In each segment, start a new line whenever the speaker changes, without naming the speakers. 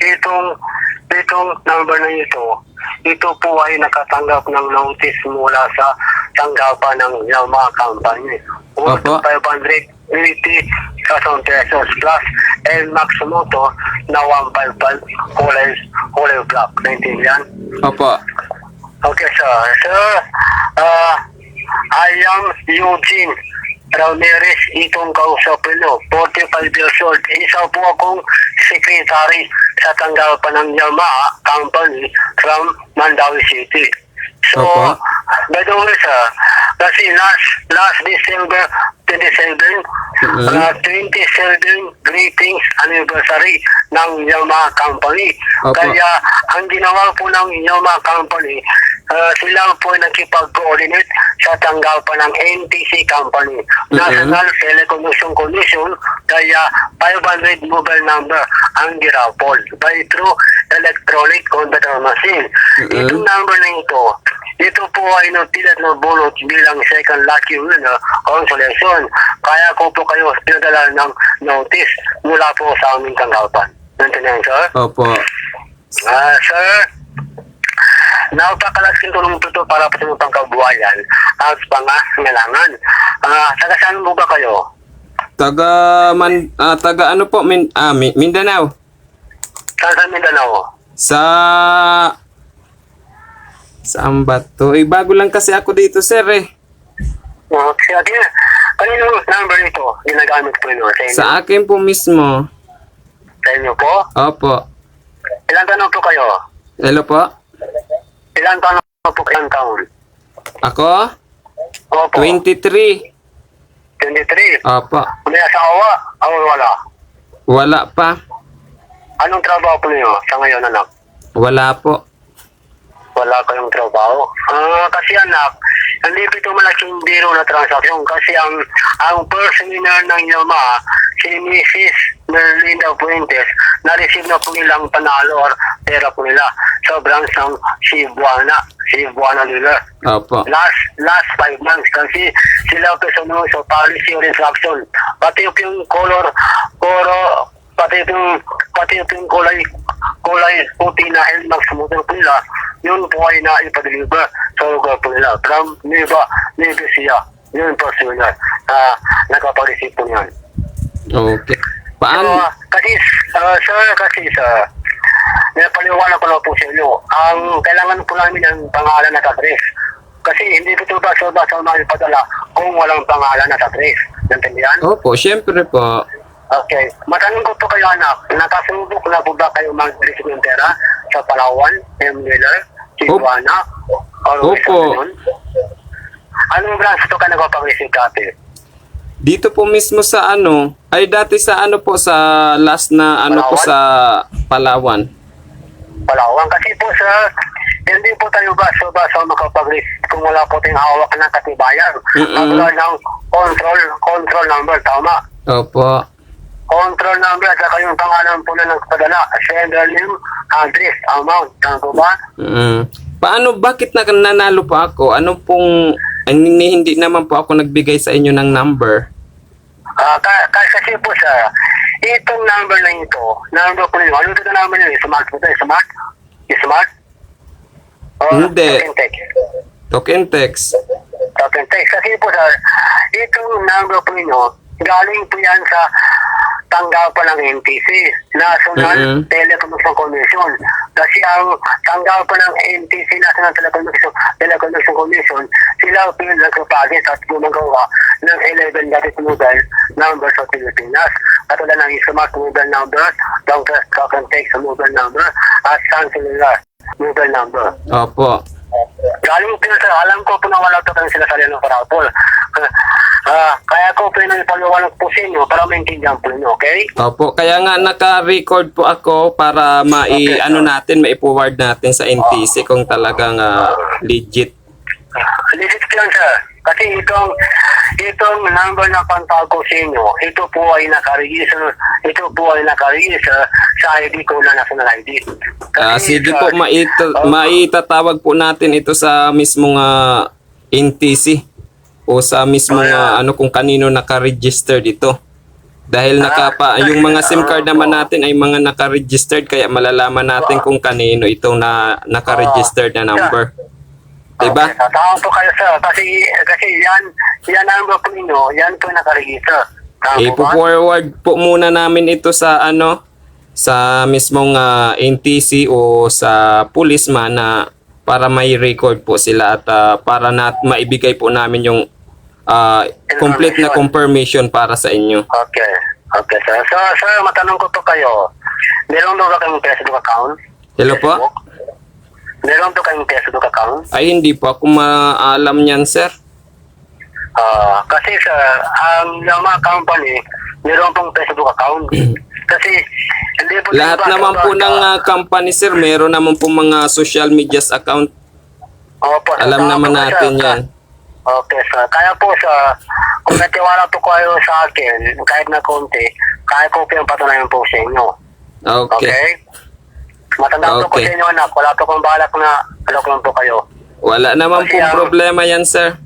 itong number na ito po ay nakatanggap ng notice mula sa tanggapan ng Yamaha Company.
Opo.
580,000 pesos plus and Maximoto na 155 kulay black. Naintindihan?
Opo.
Okay, sir. Sir, I am Eugene Ramirez, itong kausapin nyo, 45 years old. Isa po akong secretary sa tanggapan ng Yamaha Company from Mandawi City. So,
Opo.
by the way, sir, kasi last December 27, 27 greetings anniversary ng Yamaha Company.
Opo.
Kaya, ang ginawa po ng Yamaha Company, sila po ay nakipag-coordinate sa tanggapan ng NTC Company, National Telecommunication Commission, kaya 500 mobile number ang girapol by through electronic computer machine. Itong number na ito po ay natilat na bunot bilang second lucky winner consolation. Kaya ko po kayo pinadala ng notice mula po sa aming tanggapan. Nantindihan, sir?
Opo.
Sir, napakalaking tulong po ito para po sa mga pangkabuhayan at pangangailangan. Taga saan mo ba kayo?
Taga ano po, Mindanao.
Saan sa Mindanao?
Saan ba to? Bago lang kasi ako dito, sir
Sige. Kaninong number ito ginagamit po yun sa inyo?
Sa akin po mismo.
Sa inyo po?
Opo.
Ilang tanong po kayo?
Hello po?
Ilang tanong po kayong taon?
Ako?
Opo.
23.
23.
Opo.
May asawa? O wala?
Wala pa.
Anong trabaho po niyo sa ngayon, anak?
Wala po.
Wala kayong trabaho. Kasi anak, hindi ito malaking biro na transaksyon kasi ang first winner ng Yamaha, si Mrs. Merlinda Fuentes, na-receive na po nilang panalo or pera po nila sa branch ng Cebuana Dealer.
Opo.
Last 5 months kasi sila po sumunod sa policy or instruction. Pati yung pati yung kulay puti na helmet sa motor po nila, yun po ay naipadeliver sa lugar po nila. From Nueva Ecija. Yun po sila. Nakapag-receive po yan.
Okay. Paano?
Sir, napaliwanag ko na po sa inyo. Ang kailangan po namin ng pangalan at address. Kasi hindi po ito basta maipadala kung walang pangalan at address. Nantindihan?
Opo, syempre po.
Okay. Matanong ko po kayo, anak. Nakasubok na po ba kayo mag-receive ng pera sa Palawan, Miller, Cebuana?
Opo.
Anong branch ito ka nagpapag-receive kate?
Dito po mismo sa dati sa po sa last na po
Palawan?
sa Palawan.
Palawan. Kasi po sir, hindi po tayo basta makapag-receive kung wala po tayong hawak ng katibayan. Pagla ng control number, tama?
Opo.
Control number at saka yung pangalan po na nagpadala, sender name, address, amount, tama po ba?
Bakit nanalo pa ako? Hindi naman po ako nagbigay sa inyo ng number.
Kasi po sir, itong number na number po nyo, ano ito na number nyo? Smart po ito, smart? Smart?
Hindi.
Token text.
Token text.
Kasi po sir, itong number po nyo, galing po yan sa tanggapan ng NTC, National Telecommunication Commission. Kasi ang tanggapan ng NTC, National Telecommunication Commission, sila po yung nagpapagit at gumagawa ng 11 gadget mobile numbers sa Pilipinas. Katulad ng smart mobile number, token text mobile number, at Sun Cellular mobile number.
Opo.
Galing po sir, alam ko po na wala ito kang sila sa Leno Parapol. Kaya ko po yung ipaliwanag po sa inyo para maintindihan po inyo, okay?
Opo, kaya nga naka-record po ako para mai-forward natin sa NTC kung talagang legit.
Legit po yan sir. Kasi itong number na pantawag ko sa inyo, ito po ay nakaregister sa ID ko na national ID.
Sige po, maitatawag po natin ito sa mismong NTC o sa mismong kung kanino naka-register dito. Dahil yung mga SIM card naman natin ay mga naka-registered kaya malalaman natin kung kanino itong naka-registered na number. Diba?
Okay, tama po kayo sir. Kasi yan ang number po ninyo, yan po nakaregister. Tama po ba?
Ipo-forward po muna namin ito sa sa mismong NTC o sa policeman na para may record po sila at para maibigay po namin yung complete na confirmation para sa inyo.
Okay. Okay, sir. So, sir, matanong ko po kayo. Meron ba kayong Facebook account?
Hello po?
Meron po kayong Facebook account?
Ay, hindi po ako maalam niyan, sir.
Kasi sir, yung mga company, meron pong Facebook account. Kasi, hindi po...
Lahat naman po ng company, sir, meron naman po mga social medias account.
Opo, sir.
Alam naman
Opo,
natin
sir.
yan.
Okay, sir. Kaya po, sir, kung natiwala po kayo sa akin, kahit na konti, kaya ko po yung patunayan po sa inyo.
Okay.
Okay? Matanda po ko
Okay.
sa inyo, anak. Wala po kong balak na alok lang po kayo.
Wala naman
Kasi
pong problema yan, sir.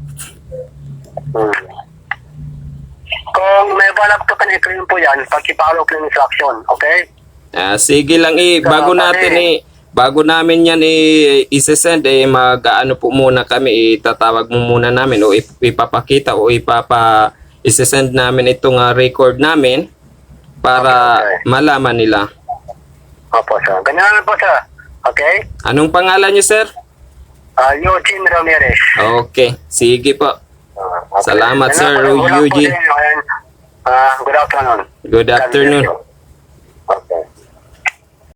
Kung may balak po kanito po yan, pag-follow po yung instruction. Okay?
Sige lang bago namin yan i-send mag-ano po muna kami, itatawag mo muna namin o ipapakita o i-send namin itong record namin para
Okay.
malaman nila.
Opo, sir. Ganyan lang po, sir. Okay?
Anong pangalan niyo, sir?
Eugene Ramirez.
Okay, sige po.
Okay.
Salamat,
Ganyan
sir,
po, wala po
Eugene.
din, ayan. Good afternoon.
Good afternoon.
God bless you. Okay.